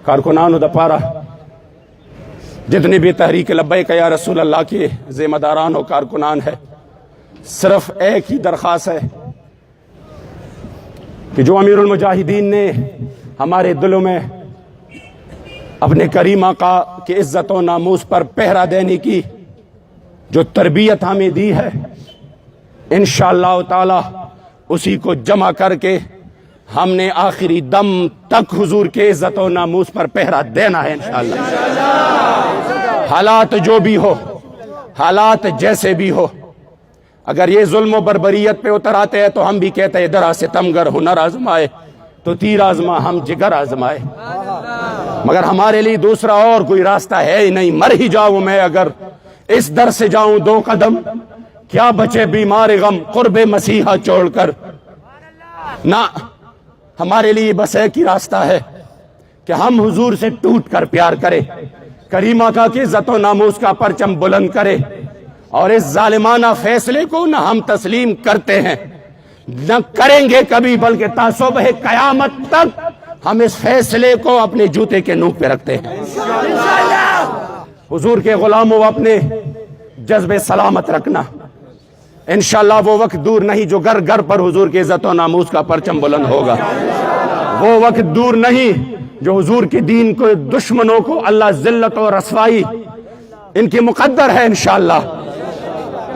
کارکنانوں دا پارا جتنے بھی تحریک لبیک یا رسول اللہ کے ذمہ داران و کارکنان ہے، صرف ایک ہی درخواست ہے کہ جو امیر المجاہدین نے ہمارے دلوں میں اپنے کریم آقا کی عزت و ناموس پر پہرا دینے کی جو تربیت ہمیں دی ہے، انشاءاللہ تعالی اسی کو جمع کر کے ہم نے آخری دم تک حضور کے عزت و ناموس پر پہرا دینا ہے انشاءاللہ۔ حالات جو بھی ہو، حالات جیسے بھی ہو، اگر یہ ظلم و بربریت پہ اتر آتے ہیں تو ہم بھی کہتے ہیں درا ستمگر ہنر آزمائے تو تیر آزما ہم جگر آزمائے، مگر ہمارے لیے دوسرا اور کوئی راستہ ہے ہی نہیں۔ مر ہی جاؤں میں اگر اس در سے جاؤں 2 قدم، کیا بچے بیمار غم قرب مسیحا چھوڑ کر۔ نہ، ہمارے لیے بس ایک ہی راستہ ہے کہ ہم حضور سے ٹوٹ کر پیار کریں، کریم آقا کی عزت و ناموس کا پرچم بلند کرے، اور اس ظالمانہ فیصلے کو نہ ہم تسلیم کرتے ہیں نہ کریں گے کبھی، بلکہ تا صبح قیامت تک ہم اس فیصلے کو اپنے جوتے کے نوک پہ رکھتے ہیں۔ حضور کے غلاموں، اپنے جذبے سلامت رکھنا، انشاءاللہ وہ وقت دور نہیں جو گھر گھر پر حضور کی عزت و ناموس کا پرچم بلند ہوگا۔ وہ وقت دور نہیں جو حضور کے دین کو دشمنوں کو اللہ ذلت و رسوائی ان کی مقدر ہے انشاءاللہ،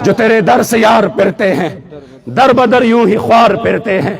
جو تیرے در سے یار پھرتے ہیں، در بدر یوں ہی خوار پھرتے ہیں۔